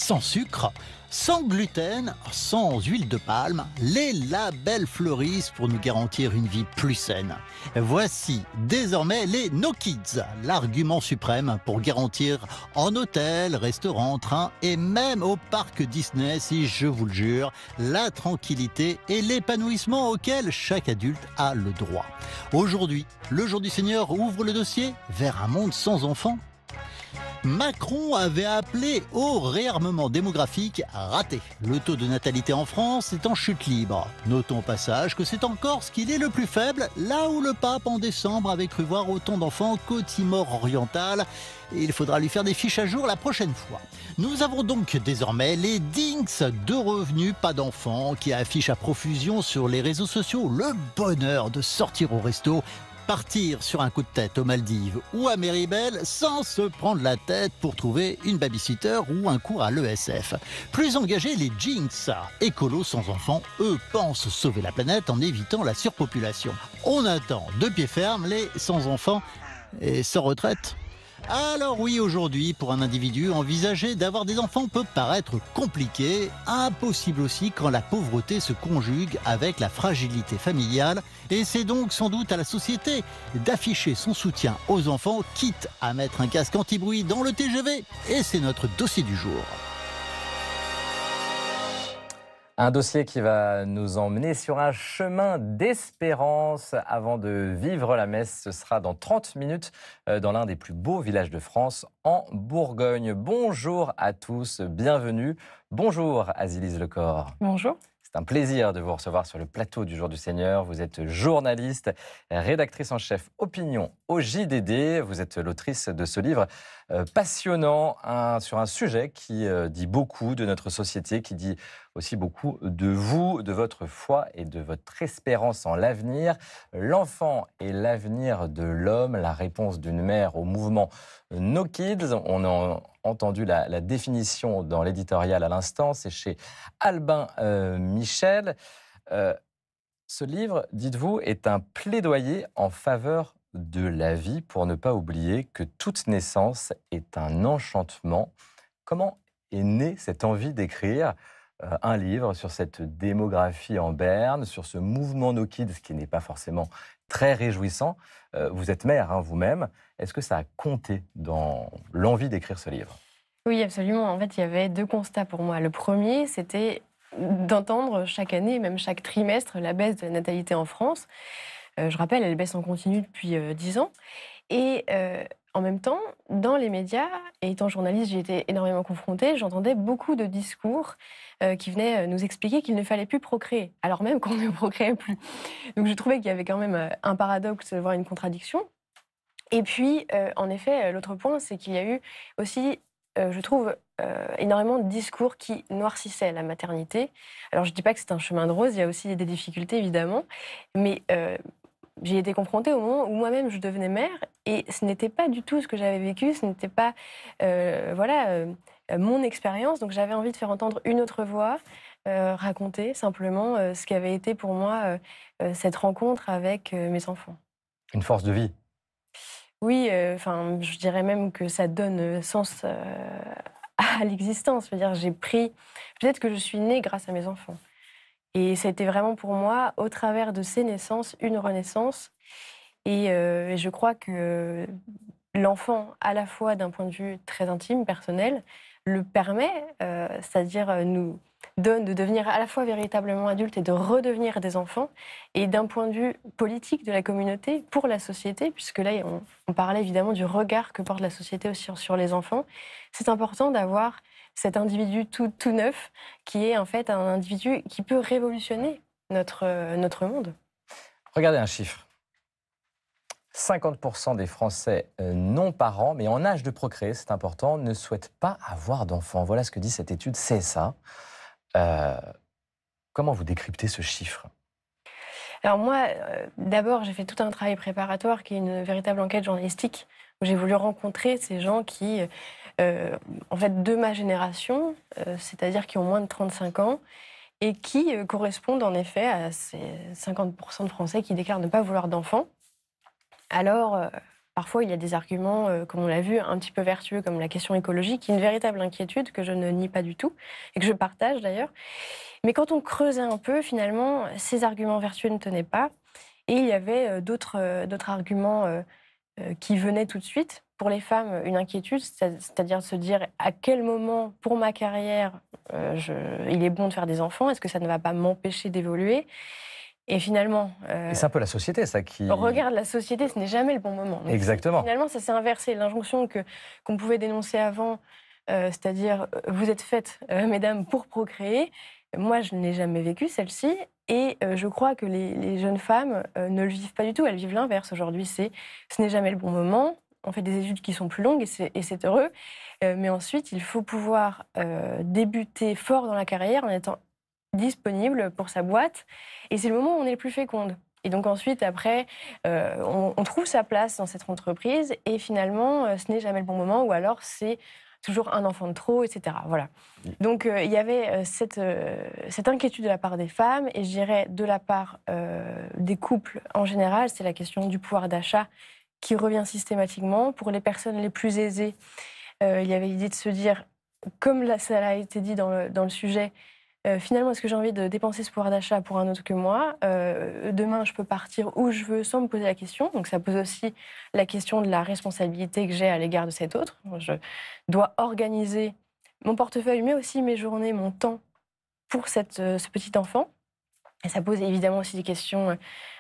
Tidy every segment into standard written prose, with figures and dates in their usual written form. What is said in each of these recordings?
sans sucre, sans gluten, sans huile de palme, les labels fleurissent pour nous garantir une vie plus saine. Voici désormais les No Kids, l'argument suprême pour garantir en hôtel, restaurant, train et même au parc Disney, si je vous le jure, la tranquillité et l'épanouissement auquel chaque adulte a le droit. Aujourd'hui, le Jour du Seigneur ouvre le dossier vers un monde sans enfants. Macron avait appelé au réarmement démographique raté. Le taux de natalité en France est en chute libre. Notons au passage que c'est en Corse qu'il est le plus faible, là où le pape en décembre avait cru voir autant d'enfants qu'au Timor oriental. Et il faudra lui faire des fiches à jour la prochaine fois. Nous avons donc désormais les Dinks de revenus pas d'enfants qui affichent à profusion sur les réseaux sociaux le bonheur de sortir au resto, partir sur un coup de tête aux Maldives ou à Méribel sans se prendre la tête pour trouver une babysitter ou un cours à l'ESF. Plus engagés, les Jinx, écolos sans enfants, eux pensent sauver la planète en évitant la surpopulation. On attend de pied ferme les sans enfants et sans retraite. Alors oui, aujourd'hui, pour un individu, envisager d'avoir des enfants peut paraître compliqué, impossible aussi quand la pauvreté se conjugue avec la fragilité familiale, et c'est donc sans doute à la société d'afficher son soutien aux enfants, quitte à mettre un casque anti-bruit dans le TGV. Et c'est notre dossier du jour. Un dossier qui va nous emmener sur un chemin d'espérance avant de vivre la messe. Ce sera dans 30 minutes dans l'un des plus beaux villages de France, en Bourgogne. Bonjour à tous, bienvenue. Bonjour Azilise Lecor. Bonjour. C'est un plaisir de vous recevoir sur le plateau du Jour du Seigneur. Vous êtes journaliste, rédactrice en chef opinion au JDD. Vous êtes l'autrice de ce livre passionnant sur un sujet qui dit beaucoup de notre société, qui dit aussi beaucoup de vous, de votre foi et de votre espérance en l'avenir. L'enfant est l'avenir de l'homme, la réponse d'une mère au mouvement No Kids. On a entendu la définition dans l'éditorial à l'instant, c'est chez Albin Michel. Ce livre, dites-vous, est un plaidoyer en faveur de la vie pour ne pas oublier que toute naissance est un enchantement. Comment est née cette envie d'écrire un livre sur cette démographie en berne, sur ce mouvement No Kids qui n'est pas forcément très réjouissant? Vous êtes mère vous-même. Est-ce que ça a compté dans l'envie d'écrire ce livre? Oui, absolument. En fait, il y avait deux constats pour moi. Le premier, c'était d'entendre chaque année, même chaque trimestre, la baisse de la natalité en France. Je rappelle, elle baisse en continu depuis 10 ans. Et en même temps, dans les médias, et étant journaliste, j'ai été énormément confrontée, j'entendais beaucoup de discours qui venaient nous expliquer qu'il ne fallait plus procréer, alors même qu'on ne procréait plus. Donc je trouvais qu'il y avait quand même un paradoxe, voire une contradiction. Et puis, en effet, l'autre point, c'est qu'il y a eu aussi, je trouve, énormément de discours qui noircissaient la maternité. Alors, je ne dis pas que c'est un chemin de rose, il y a aussi des difficultés, évidemment, mais j'ai été confrontée au moment où moi-même je devenais mère, et ce n'était pas du tout ce que j'avais vécu, ce n'était pas mon expérience, donc j'avais envie de faire entendre une autre voix, raconter simplement ce qu'avait été pour moi cette rencontre avec mes enfants. Une force de vie. Oui, je dirais même que ça donne sens à l'existence. Je veux dire, peut-être que je suis née grâce à mes enfants. Et c'était vraiment pour moi, au travers de ces naissances, une renaissance. Et je crois que l'enfant, à la fois d'un point de vue très intime, personnel, le permet, c'est-à-dire nous donne de devenir à la fois véritablement adulte et de redevenir des enfants, et d'un point de vue politique de la communauté, pour la société, puisque là on parlait évidemment du regard que porte la société aussi sur les enfants, c'est important d'avoir cet individu tout neuf, qui est en fait un individu qui peut révolutionner notre monde. Regardez un chiffre. 50% des Français non parents, mais en âge de procréer, c'est important, ne souhaitent pas avoir d'enfants. Voilà ce que dit cette étude CSA. Comment vous décryptez ce chiffre? Alors moi, d'abord, j'ai fait tout un travail préparatoire qui est une véritable enquête journalistique, où j'ai voulu rencontrer ces gens qui, en fait, de ma génération, c'est-à-dire qui ont moins de 35 ans, et qui correspondent en effet à ces 50% de Français qui déclarent ne pas vouloir d'enfants. Alors, parfois, il y a des arguments, comme on l'a vu, un petit peu vertueux, comme la question écologique, qui est une véritable inquiétude que je ne nie pas du tout, et que je partage d'ailleurs. Mais quand on creusait un peu, finalement, ces arguments vertueux ne tenaient pas. Et il y avait d'autres arguments qui venaient tout de suite. Pour les femmes, une inquiétude, c'est-à-dire de se dire à quel moment, pour ma carrière, il est bon de faire des enfants. Est-ce que ça ne va pas m'empêcher d'évoluer? Et finalement... Et c'est un peu la société, ça, qui... Regarde, la société, ce n'est jamais le bon moment. Donc, exactement. Finalement, ça s'est inversé. L'injonction qu'on pouvait dénoncer avant, c'est-à-dire vous êtes faites, mesdames, pour procréer, moi, je n'ai jamais vécu celle-ci. Et je crois que les jeunes femmes ne le vivent pas du tout. Elles vivent l'inverse aujourd'hui. Ce n'est jamais le bon moment. On fait des études qui sont plus longues et c'est heureux. Mais ensuite, il faut pouvoir débuter fort dans la carrière en étant disponible pour sa boîte. Et c'est le moment où on est le plus féconde. Et donc ensuite, après, on trouve sa place dans cette entreprise. Et finalement, ce n'est jamais le bon moment. Ou alors, c'est toujours un enfant de trop, etc. Voilà. Donc, il y avait cette inquiétude de la part des femmes, et je dirais de la part des couples en général, c'est la question du pouvoir d'achat qui revient systématiquement. Pour les personnes les plus aisées, il y avait l'idée de se dire, comme ça a été dit dans le sujet, finalement, est-ce que j'ai envie de dépenser ce pouvoir d'achat pour un autre que moi? Demain, je peux partir où je veux sans me poser la question. Donc, ça pose aussi la question de la responsabilité que j'ai à l'égard de cet autre. Je dois organiser mon portefeuille, mais aussi mes journées, mon temps pour ce petit enfant. Et ça pose évidemment aussi des questions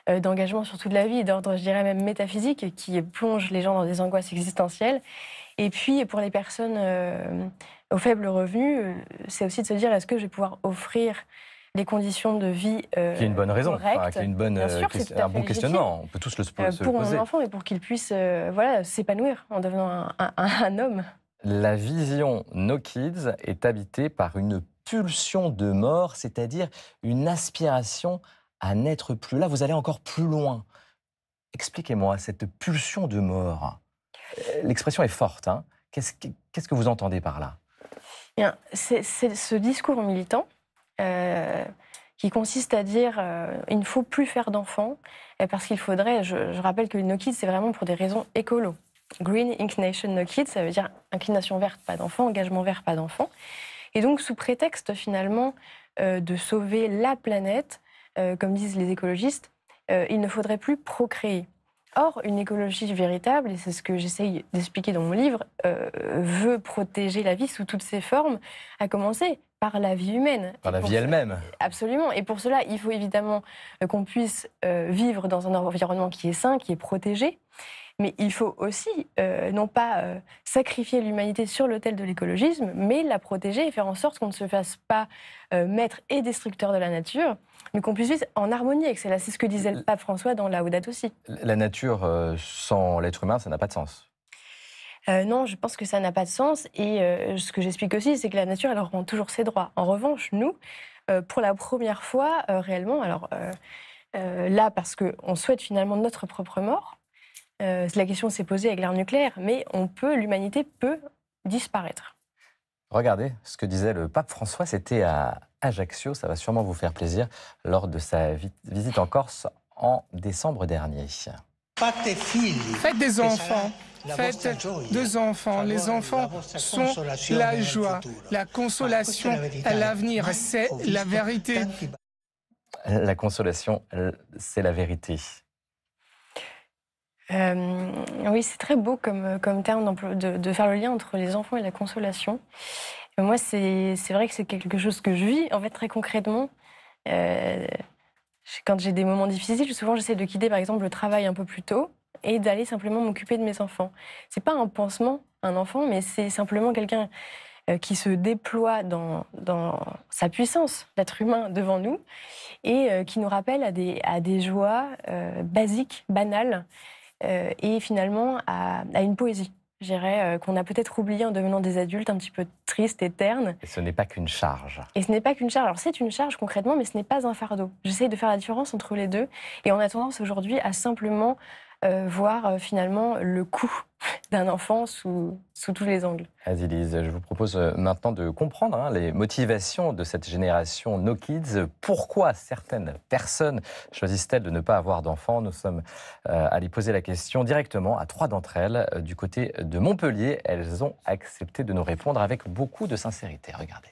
d'engagement sur toute la vie, d'ordre, je dirais même métaphysique, qui plongent les gens dans des angoisses existentielles. Et puis, pour les personnes aux faibles revenus, c'est aussi de se dire, est-ce que je vais pouvoir offrir les conditions de vie qui est une bonne raison, correctes, qui est une bonne, un bon questionnement. On peut tous se le poser. Pour mon enfant, et pour qu'il puisse s'épanouir en devenant un homme. La vision No Kids est habitée par une pulsion de mort, c'est-à-dire une aspiration à n'être plus là. Vous allez encore plus loin. Expliquez-moi cette pulsion de mort. L'expression est forte. Hein. Qu'est-ce que vous entendez par là? Bien, c'est ce discours militant qui consiste à dire il ne faut plus faire d'enfants parce qu'il faudrait... Je rappelle que No Kids, c'est vraiment pour des raisons écolo. Green Inclination No Kids, ça veut dire inclination verte, pas d'enfants, engagement vert, pas d'enfants. Et donc, sous prétexte, finalement, de sauver la planète, comme disent les écologistes, il ne faudrait plus procréer. Or, une écologie véritable, et c'est ce que j'essaye d'expliquer dans mon livre, veut protéger la vie sous toutes ses formes, à commencer par la vie humaine. Par la vie elle-même. Absolument. Et pour cela, il faut évidemment qu'on puisse vivre dans un environnement qui est sain, qui est protégé. Mais il faut aussi, non pas sacrifier l'humanité sur l'autel de l'écologisme, mais la protéger et faire en sorte qu'on ne se fasse pas maître et destructeur de la nature, mais qu'on puisse vivre en harmonie avec cela. C'est ce que disait le pape François dans Laudato aussi. La nature sans l'être humain, ça n'a pas de sens. Non, je pense que ça n'a pas de sens. Et ce que j'explique aussi, c'est que la nature, elle reprend toujours ses droits. En revanche, nous, pour la première fois, réellement, alors là, parce qu'on souhaite finalement notre propre mort, la question s'est posée avec l'ère nucléaire, mais l'humanité peut disparaître. Regardez ce que disait le pape François, c'était à Ajaccio, ça va sûrement vous faire plaisir, lors de sa visite en Corse en décembre dernier. Faites des enfants. Faites deux enfants. Les enfants sont la joie, la consolation à l'avenir. C'est la vérité. La consolation, c'est la vérité. Oui, c'est très beau comme terme de faire le lien entre les enfants et la consolation. Moi, c'est vrai que c'est quelque chose que je vis, en fait, très concrètement. Quand j'ai des moments difficiles, souvent j'essaie de quitter, par exemple, le travail un peu plus tôt et d'aller simplement m'occuper de mes enfants. C'est pas un pansement, un enfant, mais c'est simplement quelqu'un qui se déploie dans sa puissance d'être humain devant nous et qui nous rappelle à des joies basiques, banales, et finalement à une poésie, je dirais, qu'on a peut-être oubliée en devenant des adultes un petit peu tristes et ternes. Et ce n'est pas qu'une charge. Et ce n'est pas qu'une charge. Alors c'est une charge concrètement, mais ce n'est pas un fardeau. J'essaie de faire la différence entre les deux. Et on a tendance aujourd'hui à simplement voir finalement le coût d'un enfant sous tous les angles. Azilise, je vous propose maintenant de comprendre les motivations de cette génération No Kids. Pourquoi certaines personnes choisissent-elles de ne pas avoir d'enfants? Nous sommes allés poser la question directement à 3 d'entre elles du côté de Montpellier. Elles ont accepté de nous répondre avec beaucoup de sincérité. Regardez.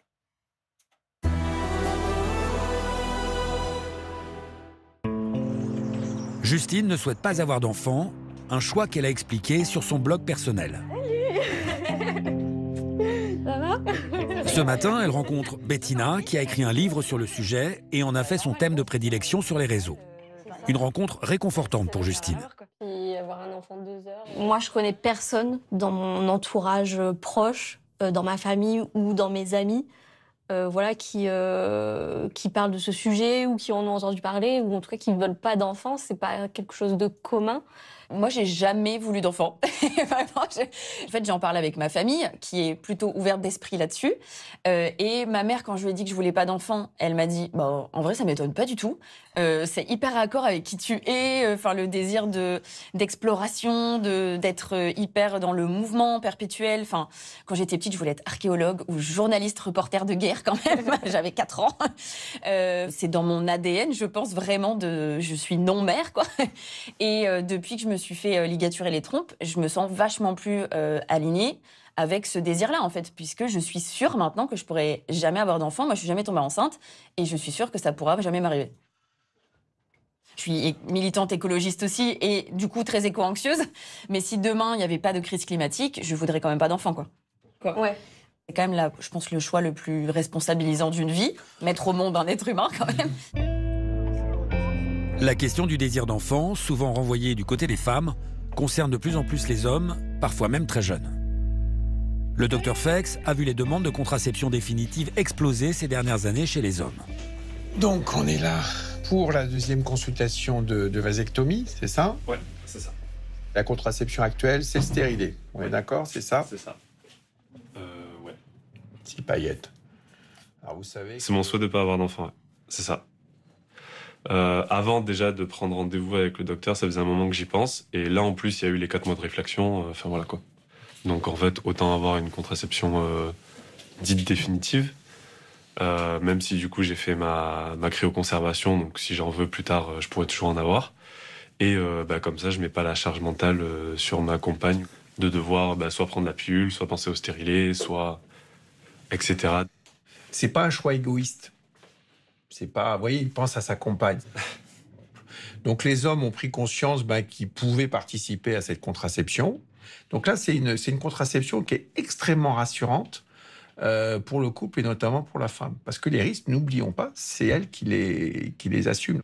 Justine ne souhaite pas avoir d'enfants, un choix qu'elle a expliqué sur son blog personnel. Ça va? Ce matin, elle rencontre Bettina, qui a écrit un livre sur le sujet et en a fait son thème de prédilection sur les réseaux. Une rencontre réconfortante pour Justine. Moi, je connais personne dans mon entourage proche, dans ma famille ou dans mes amis, qui parlent de ce sujet ou qui en ont entendu parler ou en tout cas qui ne veulent pas d'enfants. C'est pas quelque chose de commun. Moi, j'ai jamais voulu d'enfant. Vraiment, en fait, j'en parle avec ma famille, qui est plutôt ouverte d'esprit là-dessus. Et ma mère, quand je lui ai dit que je voulais pas d'enfant, elle m'a dit bah, en vrai, ça m'étonne pas du tout. C'est hyper raccord avec qui tu es. Enfin, le désir d'exploration, d'être hyper dans le mouvement perpétuel. Enfin, quand j'étais petite, je voulais être archéologue ou journaliste reporter de guerre quand même. J'avais 4 ans. C'est dans mon ADN, je pense vraiment je suis non-mère, quoi. Et depuis que je me suis fait ligaturer les trompes, je me sens vachement plus alignée avec ce désir-là, en fait, puisque je suis sûre maintenant que je pourrai jamais avoir d'enfant. Moi, je suis jamais tombée enceinte et je suis sûre que ça pourra jamais m'arriver. Je suis militante écologiste aussi et du coup très éco-anxieuse. Mais si demain, il n'y avait pas de crise climatique, je voudrais quand même pas d'enfant, quoi. Ouais. C'est quand même, là, je pense, le choix le plus responsabilisant d'une vie, mettre au monde un être humain, quand même. La question du désir d'enfant, souvent renvoyée du côté des femmes, concerne de plus en plus les hommes, parfois même très jeunes. Le docteur Fex a vu les demandes de contraception définitive exploser ces dernières années chez les hommes. Donc on est là pour la deuxième consultation de vasectomie, c'est ça? Ouais, c'est ça. La contraception actuelle, c'est le stérilet. On est d'accord, c'est ça? C'est ça. Ouais. 6 paillettes. Alors vous savez... C'est mon souhait de ne pas avoir d'enfant, ouais. C'est ça. Avant déjà de prendre rendez-vous avec le docteur, ça faisait un moment que j'y pense. Et là, en plus, il y a eu les 4 mois de réflexion. Enfin, voilà, quoi. Donc, en fait, autant avoir une contraception dite définitive. Même si, du coup, j'ai fait ma cryoconservation. Donc, si j'en veux plus tard, je pourrais toujours en avoir. Et comme ça, je mets pas la charge mentale sur ma compagne de devoir soit prendre la pilule, soit penser au stérilet, soit... etc. C'est pas un choix égoïste. C'est pas, vous voyez, il pense à sa compagne. Donc les hommes ont pris conscience qu'ils pouvaient participer à cette contraception. Donc là, c'est une contraception qui est extrêmement rassurante pour le couple et notamment pour la femme. Parce que les risques, n'oublions pas, c'est elle qui les assume.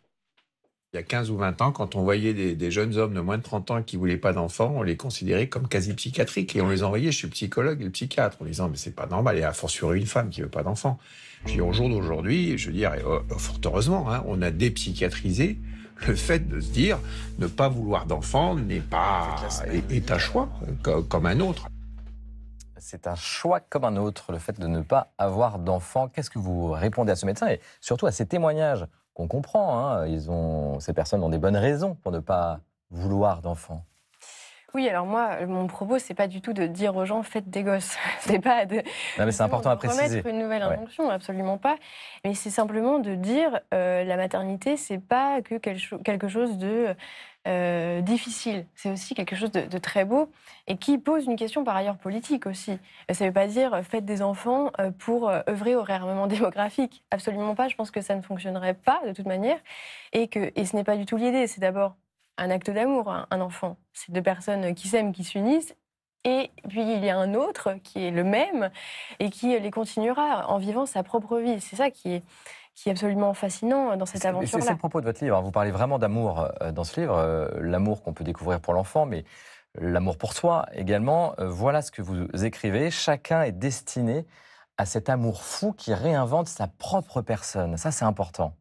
Il y a 15 ou 20 ans, quand on voyait des jeunes hommes de moins de 30 ans qui ne voulaient pas d'enfants, on les considérait comme quasi psychiatriques et on les envoyait chez le psychologue et le psychiatre en disant mais c'est pas normal, et a fortiori une femme qui veut pas d'enfant. Puis au jour d'aujourd'hui, je veux dire, fort heureusement, on a dépsychiatrisé le fait de se dire ne pas vouloir d'enfant est un choix comme un autre. C'est un choix comme un autre, le fait de ne pas avoir d'enfant. Qu'est-ce que vous répondez à ce médecin et surtout à ces témoignages qu'on comprend, ces personnes ont des bonnes raisons pour ne pas vouloir d'enfants. Oui, alors moi, mon propos, c'est pas du tout de dire aux gens faites des gosses. C'est pas de. Non, mais c'est important à préciser. Remettre une nouvelle injonction, absolument pas. Mais c'est simplement de dire la maternité, c'est pas que quelque chose de difficile. C'est aussi quelque chose de très beau et qui pose une question par ailleurs politique aussi. Ça ne veut pas dire faites des enfants pour œuvrer au réarmement démographique. Absolument pas. Je pense que ça ne fonctionnerait pas de toute manière et ce n'est pas du tout l'idée. C'est d'abord un acte d'amour, un enfant. C'est 2 personnes qui s'aiment, qui s'unissent. Et puis, il y a un autre qui est le même et qui les continuera en vivant sa propre vie. C'est ça qui est absolument fascinant dans cette aventure-là. C'est le propos de votre livre. Vous parlez vraiment d'amour dans ce livre. L'amour qu'on peut découvrir pour l'enfant, mais l'amour pour soi également. Voilà ce que vous écrivez. Chacun est destiné à cet amour fou qui réinvente sa propre personne. Ça, c'est important.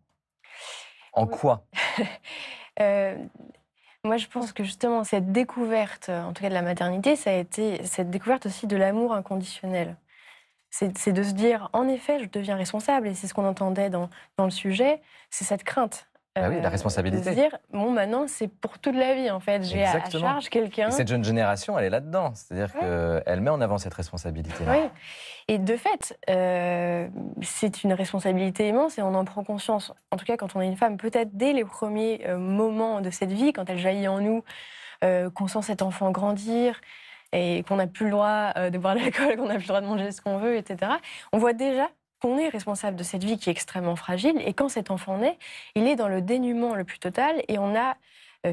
En quoi Moi, je pense que justement, cette découverte, en tout cas de la maternité, ça a été cette découverte aussi de l'amour inconditionnel. C'est de se dire, en effet, je deviens responsable, et c'est ce qu'on entendait dans le sujet, c'est cette crainte. Ah oui, la responsabilité. De se dire, bon, maintenant, c'est pour toute la vie, en fait. J'ai à charge quelqu'un. Et cette jeune génération, elle est là-dedans. C'est-à-dire qu'elle met en avant cette responsabilité-là. Oui. Et de fait, c'est une responsabilité immense et on en prend conscience. En tout cas, quand on est une femme, peut-être dès les premiers moments de cette vie, quand elle jaillit en nous, qu'on sent cet enfant grandir et qu'on n'a plus le droit de boire de l'alcool, qu'on n'a plus le droit de manger ce qu'on veut, etc. On voit déjà qu'on est responsable de cette vie qui est extrêmement fragile. Et quand cet enfant naît, il est dans le dénuement le plus total et on a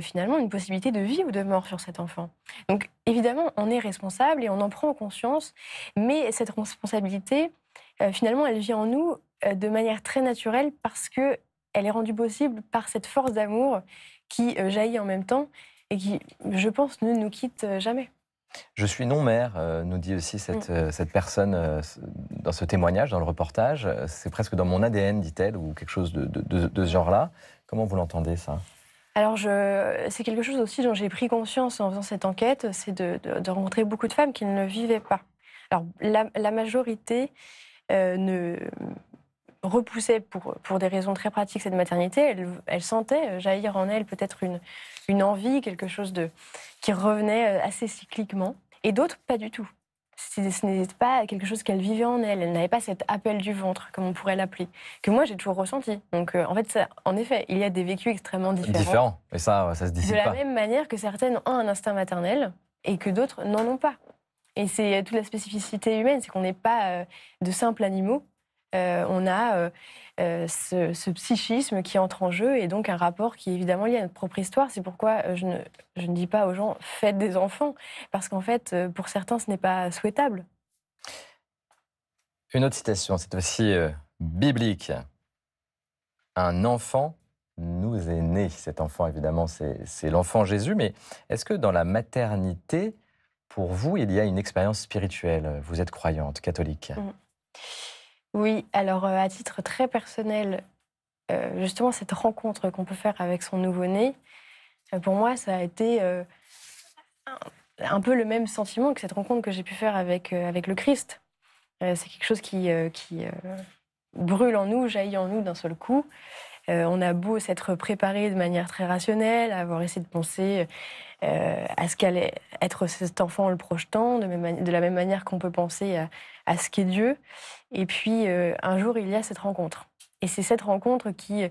finalement une possibilité de vie ou de mort sur cet enfant. Donc évidemment, on est responsable et on en prend conscience, mais cette responsabilité, finalement, elle vient en nous de manière très naturelle parce qu'elle est rendue possible par cette force d'amour qui jaillit en même temps et qui, je pense, ne nous quitte jamais. Je suis non-mère, nous dit aussi cette personne dans ce témoignage, dans le reportage. C'est presque dans mon ADN, dit-elle, ou quelque chose de ce genre-là. Comment vous l'entendez, ça ? Alors, c'est quelque chose aussi dont j'ai pris conscience en faisant cette enquête, c'est de rencontrer beaucoup de femmes qui ne le vivaient pas. Alors, la majorité ne repoussait pour des raisons très pratiques cette maternité. Elle sentait jaillir en elle peut-être une envie, quelque chose qui revenait assez cycliquement. Et d'autres, pas du tout. Ce n'était pas quelque chose qu'elle vivait en elle. Elle n'avait pas cet appel du ventre, comme on pourrait l'appeler, que moi j'ai toujours ressenti. Donc en fait, en effet, il y a des vécus extrêmement différents. Différents, mais ça se dissipe pas. De la même manière que certaines ont un instinct maternel et que d'autres n'en ont pas. Et c'est toute la spécificité humaine, c'est qu'on n'est pas de simples animaux. On a ce psychisme qui entre en jeu et donc un rapport qui est évidemment lié à notre propre histoire. C'est pourquoi je ne dis pas aux gens « faites des enfants », parce qu'en fait, pour certains, ce n'est pas souhaitable. Une autre citation, cette fois-ci biblique. « Un enfant nous est né ». Cet enfant, évidemment, c'est l'enfant Jésus. Mais est-ce que dans la maternité, pour vous, il y a une expérience spirituelle ? Vous êtes croyante, catholique. Oui, alors à titre très personnel, justement cette rencontre qu'on peut faire avec son nouveau-né, pour moi ça a été un peu le même sentiment que cette rencontre que j'ai pu faire avec le Christ. C'est quelque chose qui brûle en nous, jaillit en nous d'un seul coup. On a beau s'être préparé de manière très rationnelle, avoir essayé de penser à ce qu'allait être cet enfant en le projetant, de la même manière qu'on peut penser à ce qu'est Dieu. Et puis, un jour, il y a cette rencontre. Et c'est cette rencontre qui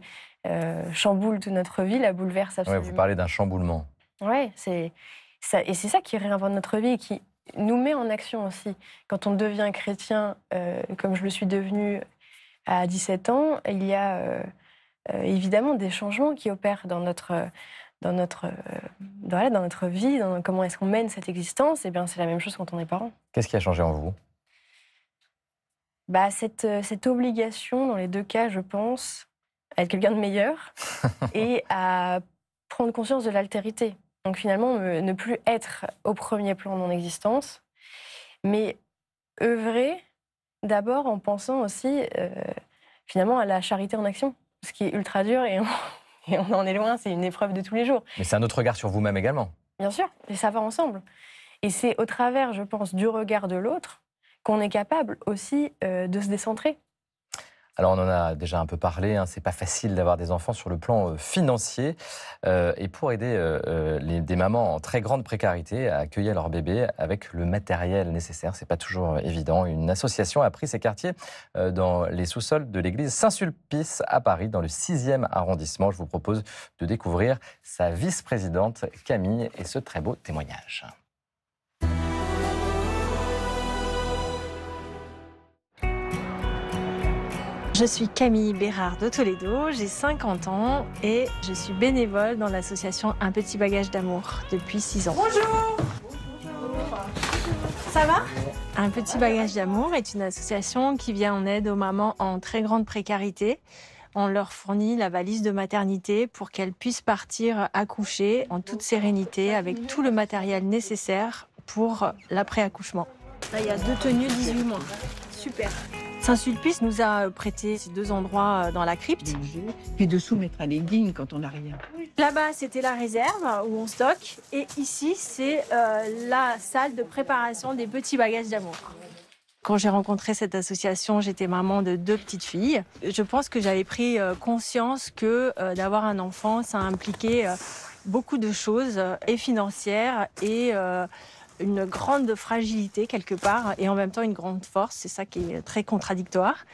chamboule toute notre vie, la bouleverse absolument. Ouais, vous parlez d'un chamboulement. Oui, et c'est ça qui réinvente notre vie, qui nous met en action aussi. Quand on devient chrétien, comme je le suis devenu à 17 ans, il y a évidemment des changements qui opèrent dans notre vie, dans comment est-ce qu'on mène cette existence. Et bien, c'est la même chose quand on est parent. Qu'est-ce qui a changé en vous ? Cette obligation, dans les deux cas, je pense, à être quelqu'un de meilleur et à prendre conscience de l'altérité. Donc finalement, ne plus être au premier plan de mon existence, mais œuvrer d'abord en pensant aussi finalement à la charité en action, ce qui est ultra dur et on en est loin, c'est une épreuve de tous les jours. Mais c'est un autre regard sur vous-même également. Bien sûr, et ça va ensemble. Et c'est au travers, je pense, du regard de l'autre qu'on est capable aussi de se décentrer. Alors on en a déjà un peu parlé, hein, c'est pas facile d'avoir des enfants sur le plan financier. Et pour aider des mamans en très grande précarité à accueillir leur bébé avec le matériel nécessaire, c'est pas toujours évident. Une association a pris ses quartiers dans les sous-sols de l'église Saint-Sulpice à Paris, dans le 6e arrondissement. Je vous propose de découvrir sa vice-présidente Camille et ce très beau témoignage. Je suis Camille Bérard de Toledo, j'ai 50 ans et je suis bénévole dans l'association Un Petit Bagage d'Amour depuis 6 ans. Bonjour. Ça va ? Un Petit Bagage d'Amour est une association qui vient en aide aux mamans en très grande précarité. On leur fournit la valise de maternité pour qu'elles puissent partir accoucher en toute sérénité avec tout le matériel nécessaire pour l'après-accouchement. Là, il y a 2 tenues 18 mois. Super. Saint-Sulpice nous a prêté ces 2 endroits dans la crypte. Puis dessous, mettre un legging quand on n'a rien. Là-bas, c'était la réserve où on stocke. Et ici, c'est la salle de préparation des petits bagages d'amour. Quand j'ai rencontré cette association, j'étais maman de 2 petites filles. Je pense que j'avais pris conscience que d'avoir un enfant, ça impliquait beaucoup de choses, et financières, et une grande fragilité quelque part, et en même temps une grande force. C'est ça qui est très contradictoire.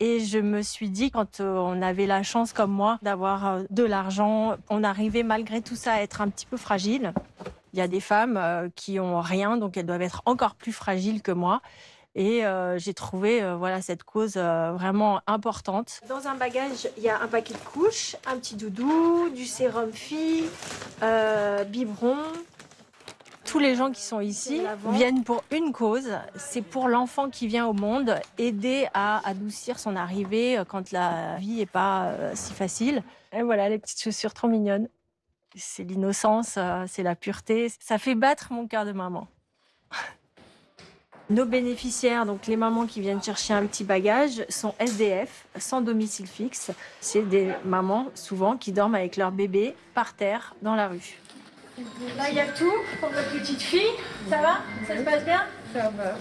Et je me suis dit, quand on avait la chance comme moi d'avoir de l'argent, on arrivait malgré tout ça à être un petit peu fragile. Il y a des femmes qui ont rien, donc elles doivent être encore plus fragiles que moi. Et j'ai trouvé cette cause vraiment importante. Dans un bagage, il y a un paquet de couches, un petit doudou, du sérum fille, biberon. Tous les gens qui sont ici viennent pour une cause, c'est pour l'enfant qui vient au monde, aider à adoucir son arrivée quand la vie n'est pas si facile. Et voilà, les petites chaussures trop mignonnes. C'est l'innocence, c'est la pureté. Ça fait battre mon cœur de maman. Nos bénéficiaires, donc les mamans qui viennent chercher un petit bagage, sont SDF, sans domicile fixe. C'est des mamans, souvent, qui dorment avec leur bébé par terre, dans la rue. Là, il y a tout pour votre petite fille. Ça va? Ça se passe bien? Ça va.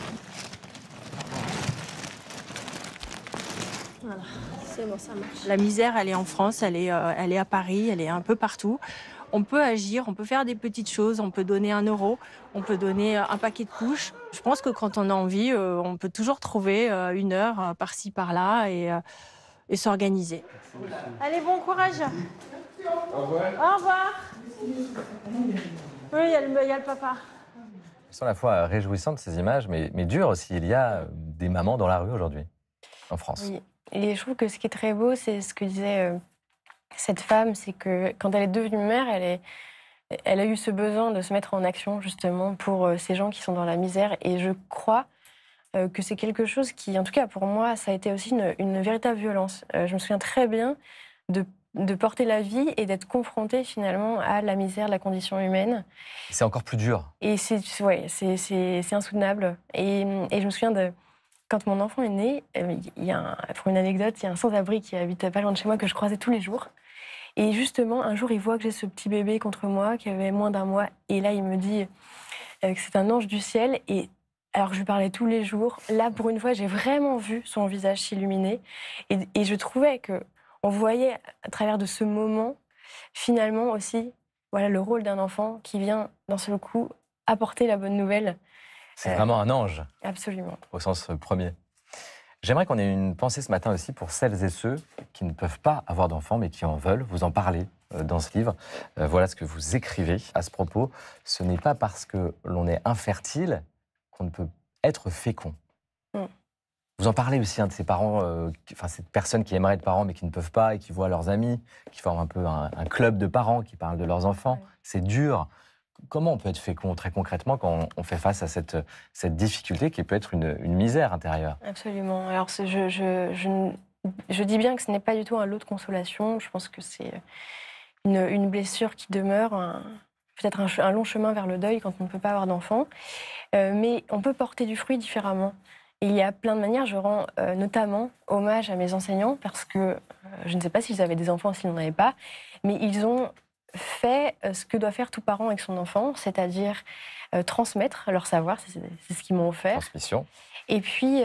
Voilà, c'est bon, ça marche. La misère, elle est en France, elle est à Paris, elle est un peu partout. On peut agir, on peut faire des petites choses, on peut donner 1 euro, on peut donner un paquet de couches. Je pense que quand on a envie, on peut toujours trouver 1 heure par-ci, par-là et s'organiser. Allez, bon courage. Au revoir. Au revoir. Oui, il y a le papa. Elles sont à la fois réjouissantes, ces images, mais dures aussi. Il y a des mamans dans la rue aujourd'hui, en France. Oui, et je trouve que ce qui est très beau, c'est ce que disait cette femme, c'est que quand elle est devenue mère, elle a eu ce besoin de se mettre en action, justement, pour ces gens qui sont dans la misère. Et je crois que c'est quelque chose qui, en tout cas pour moi, ça a été aussi une véritable violence. Je me souviens très bien de porter la vie et d'être confrontée finalement à la misère, la condition humaine. C'est encore plus dur. Et c'est insoutenable. Et je me souviens quand mon enfant est né, pour une anecdote, il y a un sans-abri qui habite pas loin de chez moi que je croisais tous les jours. Et justement, un jour, il voit que j'ai ce petit bébé contre moi qui avait moins d'1 mois. Et là, il me dit que c'est un ange du ciel. Et alors que je lui parlais tous les jours, là, pour une fois, j'ai vraiment vu son visage s'illuminer. Et je trouvais que on voyait à travers de ce moment, finalement aussi, le rôle d'un enfant qui vient, d'un seul coup, apporter la bonne nouvelle. C'est vraiment un ange. Absolument. Au sens premier. J'aimerais qu'on ait une pensée ce matin aussi pour celles et ceux qui ne peuvent pas avoir d'enfants, mais qui en veulent. Vous en parlez dans ce livre. Voilà ce que vous écrivez à ce propos. Ce n'est pas parce que l'on est infertile qu'on ne peut être fécond. Vous en parlez aussi de ces parents, cette personne qui aimerait être parents mais qui ne peuvent pas et qui voient leurs amis, qui forment un peu un club de parents qui parlent de leurs enfants. Ouais. C'est dur. Comment on peut être fécond très concrètement quand on fait face à cette difficulté qui peut être une misère intérieure? Absolument. Alors je dis bien que ce n'est pas du tout un lot de consolation. Je pense que c'est une blessure qui demeure, peut-être un long chemin vers le deuil quand on ne peut pas avoir d'enfant. Mais on peut porter du fruit différemment. Et il y a plein de manières. Je rends notamment hommage à mes enseignants parce que je ne sais pas s'ils avaient des enfants ou s'ils n'en avaient pas, mais ils ont fait ce que doit faire tout parent avec son enfant, c'est-à-dire transmettre leur savoir, c'est ce qu'ils m'ont offert. Transmission. Et puis,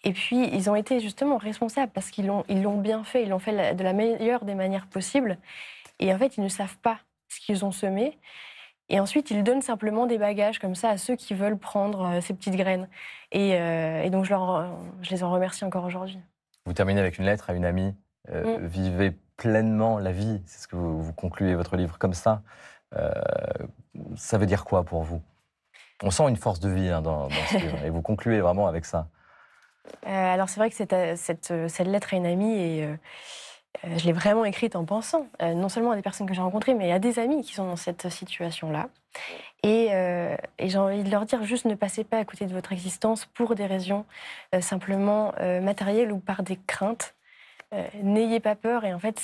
ils ont été justement responsables parce qu'ils l'ont bien fait, ils l'ont fait de la meilleure des manières possibles. Et en fait, ils ne savent pas ce qu'ils ont semé. Et ensuite, ils donnent simplement des bagages comme ça à ceux qui veulent prendre ces petites graines. Et donc, je les en remercie encore aujourd'hui. Vous terminez avec une lettre à une amie. Vivez pleinement la vie. C'est ce que vous concluez votre livre comme ça. Ça veut dire quoi pour vous? On sent une force de vie dans ce livre. Et vous concluez vraiment avec ça. Alors, c'est vrai que cette lettre à une amie je l'ai vraiment écrite en pensant, non seulement à des personnes que j'ai rencontrées, mais à des amis qui sont dans cette situation-là. Et j'ai envie de leur dire, juste ne passez pas à côté de votre existence pour des raisons simplement matérielles ou par des craintes. N'ayez pas peur. Et en fait,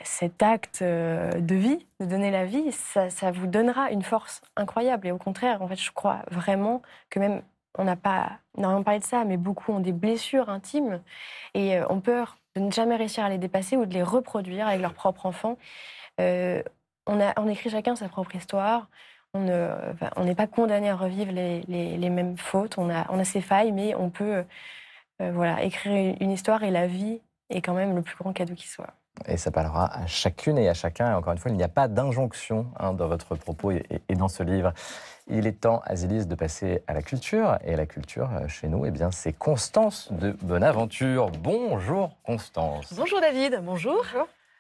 cet acte de vie, de donner la vie, ça vous donnera une force incroyable. Et au contraire, en fait, je crois vraiment que même, on n'a pas énormément parlé de ça, mais beaucoup ont des blessures intimes et ont peur de ne jamais réussir à les dépasser ou de les reproduire avec leur propre enfant. On écrit chacun sa propre histoire. On n'est pas condamné à revivre les mêmes fautes. On a ses failles, mais on peut écrire une histoire, et la vie est quand même le plus grand cadeau qui soit. Et ça parlera à chacune et à chacun. Et encore une fois, il n'y a pas d'injonction dans votre propos et dans ce livre. Il est temps, Azilise, de passer à la culture. Et la culture, chez nous, c'est Constance de Bonaventure. Bonjour, Constance. Bonjour, David. Bonjour.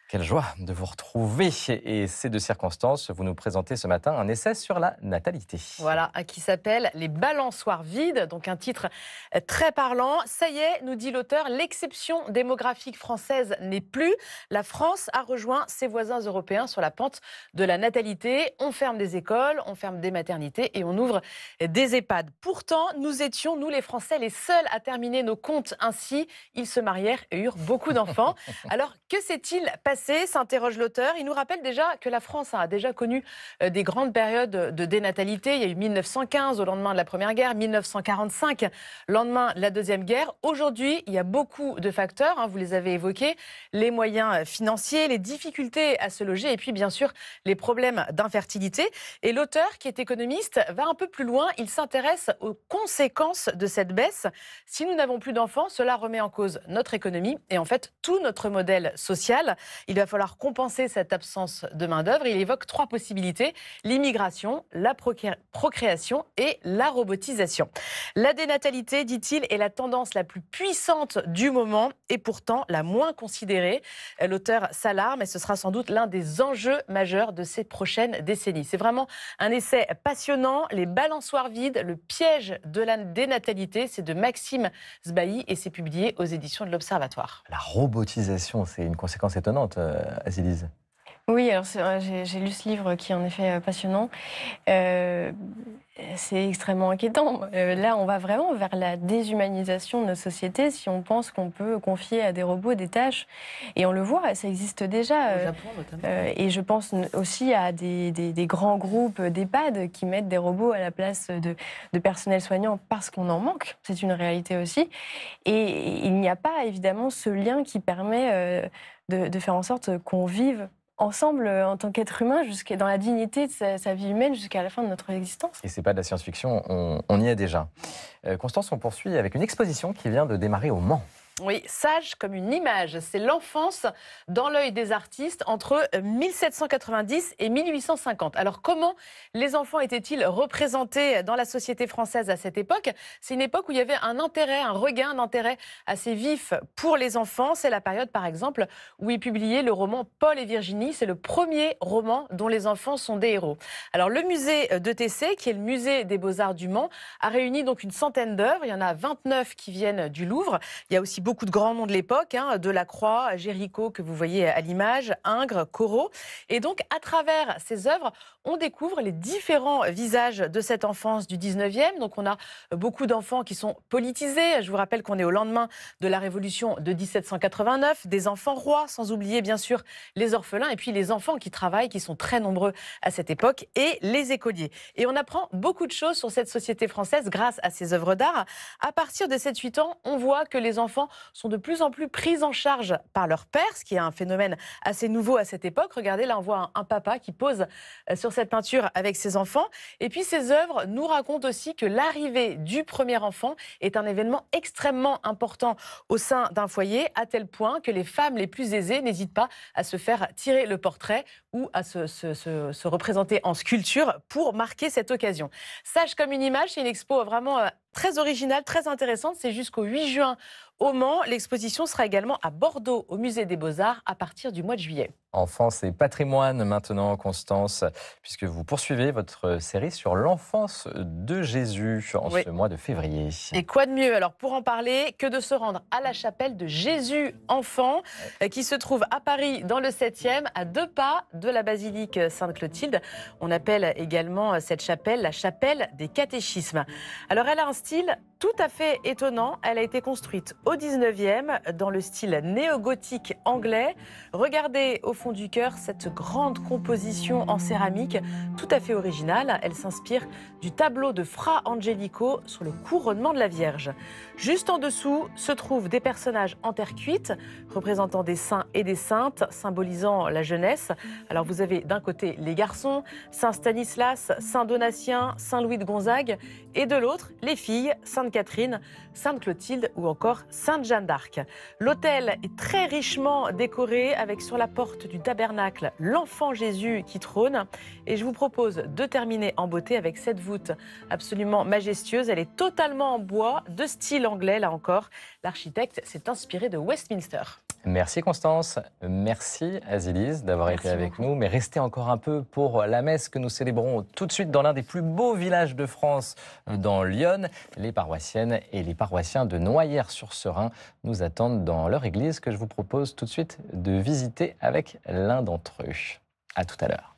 Quelle joie de vous retrouver. Et c'est de circonstance, vous nous présentez ce matin un essai sur la natalité. Voilà, qui s'appelle « Les balançoires vides », donc un titre très parlant. Ça y est, nous dit l'auteur, l'exception démographique française n'est plus. La France a rejoint ses voisins européens sur la pente de la natalité. On ferme des écoles, on ferme des maternités et on ouvre des EHPAD. Pourtant, nous étions, nous les Français, les seuls à terminer nos comptes ainsi. Ils se marièrent et eurent beaucoup d'enfants. Alors, que s'est-il passé ? S'interroge l'auteur. Il nous rappelle déjà que la France a déjà connu des grandes périodes de dénatalité. Il y a eu 1915 au lendemain de la Première Guerre, 1945 lendemain de la Deuxième Guerre. Aujourd'hui, il y a beaucoup de facteurs, vous les avez évoqués, les moyens financiers, les difficultés à se loger et puis bien sûr les problèmes d'infertilité. Et l'auteur, qui est économiste, va un peu plus loin. Il s'intéresse aux conséquences de cette baisse. Si nous n'avons plus d'enfants, cela remet en cause notre économie et en fait tout notre modèle social. Il va falloir compenser cette absence de main-d'œuvre. Il évoque 3 possibilités, l'immigration, la procréation et la robotisation. La dénatalité, dit-il, est la tendance la plus puissante du moment et pourtant la moins considérée. L'auteur s'alarme et ce sera sans doute l'un des enjeux majeurs de ces prochaines décennies. C'est vraiment un essai passionnant. Les balançoires vides, le piège de la dénatalité, c'est de Maxime Sbailly et c'est publié aux éditions de l'Observatoire. La robotisation, c'est une conséquence étonnante. Azilise. Oui, alors j'ai lu ce livre qui est en effet passionnant. C'est extrêmement inquiétant. Là, on va vraiment vers la déshumanisation de notre société si on pense qu'on peut confier à des robots des tâches. Et on le voit, ça existe déjà. Au Japon, notamment. Et je pense aussi à des grands groupes d'EHPAD qui mettent des robots à la place de personnel soignant parce qu'on en manque. C'est une réalité aussi. Et il n'y a pas évidemment ce lien qui permet de faire en sorte qu'on vive ensemble en tant qu'être humain, dans la dignité de sa vie humaine jusqu'à la fin de notre existence. Et c'est pas de la science-fiction, on y est déjà. Constance, on poursuit avec une exposition qui vient de démarrer au Mans. Oui, sage comme une image. C'est l'enfance dans l'œil des artistes entre 1790 et 1850. Alors, comment les enfants étaient-ils représentés dans la société française à cette époque? C'est une époque où il y avait un regain d'intérêt assez vif pour les enfants. C'est la période, par exemple, où il publiait le roman Paul et Virginie. C'est le premier roman dont les enfants sont des héros. Alors, le musée d'ETC, qui est le musée des Beaux-Arts du Mans, a réuni donc une centaine d'œuvres. Il y en a 29 qui viennent du Louvre. Il y a aussi beaucoup de grands noms de l'époque, Delacroix, Géricault, que vous voyez à l'image, Ingres, Corot. Et donc, à travers ces œuvres, on découvre les différents visages de cette enfance du 19e. Donc, on a beaucoup d'enfants qui sont politisés. Je vous rappelle qu'on est au lendemain de la Révolution de 1789, des enfants rois, sans oublier bien sûr les orphelins, et puis les enfants qui travaillent, qui sont très nombreux à cette époque, et les écoliers. Et on apprend beaucoup de choses sur cette société française grâce à ces œuvres d'art. À partir de 7-8 ans, on voit que les enfants sont de plus en plus pris en charge par leur père, ce qui est un phénomène assez nouveau à cette époque. Regardez, là, on voit un papa qui pose sur cette peinture avec ses enfants. Et puis, ces œuvres nous racontent aussi que l'arrivée du premier enfant est un événement extrêmement important au sein d'un foyer, à tel point que les femmes les plus aisées n'hésitent pas à se faire tirer le portrait ou à se représenter en sculpture pour marquer cette occasion. Sage comme une image, c'est une expo vraiment très originale, très intéressante. C'est jusqu'au 8 juin au Mans. L'exposition sera également à Bordeaux, au Musée des Beaux-Arts, à partir du mois de juillet. Enfance et patrimoine maintenant, Constance, puisque vous poursuivez votre série sur l'enfance de Jésus en ce mois de février. Et quoi de mieux alors pour en parler que de se rendre à la chapelle de Jésus enfant, qui se trouve à Paris dans le 7e, à 2 pas de la basilique Sainte-Clotilde. On appelle également cette chapelle la chapelle des catéchismes. Alors elle a un style tout à fait étonnant. Elle a été construite au 19e, dans le style néo-gothique anglais. Regardez au fond du chœur cette grande composition en céramique, tout à fait originale. Elle s'inspire du tableau de Fra Angelico sur le couronnement de la Vierge. Juste en dessous se trouvent des personnages en terre cuite, représentant des saints et des saintes, symbolisant la jeunesse. Alors vous avez d'un côté les garçons, Saint Stanislas, Saint Donatien, Saint Louis de Gonzague, et de l'autre les filles, Sainte Catherine, Sainte Clotilde ou encore Sainte Jeanne d'Arc. L'autel est très richement décoré avec sur la porte du tabernacle l'enfant Jésus qui trône. Et je vous propose de terminer en beauté avec cette voûte absolument majestueuse. Elle est totalement en bois, de style anglais là encore. L'architecte s'est inspiré de Westminster. Merci Constance, merci Azilise d'avoir été avec nous. Mais restez encore un peu pour la messe que nous célébrons tout de suite dans l'un des plus beaux villages de France, dans Lyon. Les paroissiennes et les paroissiens de Noyères-sur-Serein nous attendent dans leur église que je vous propose tout de suite de visiter avec l'un d'entre eux. À tout à l'heure.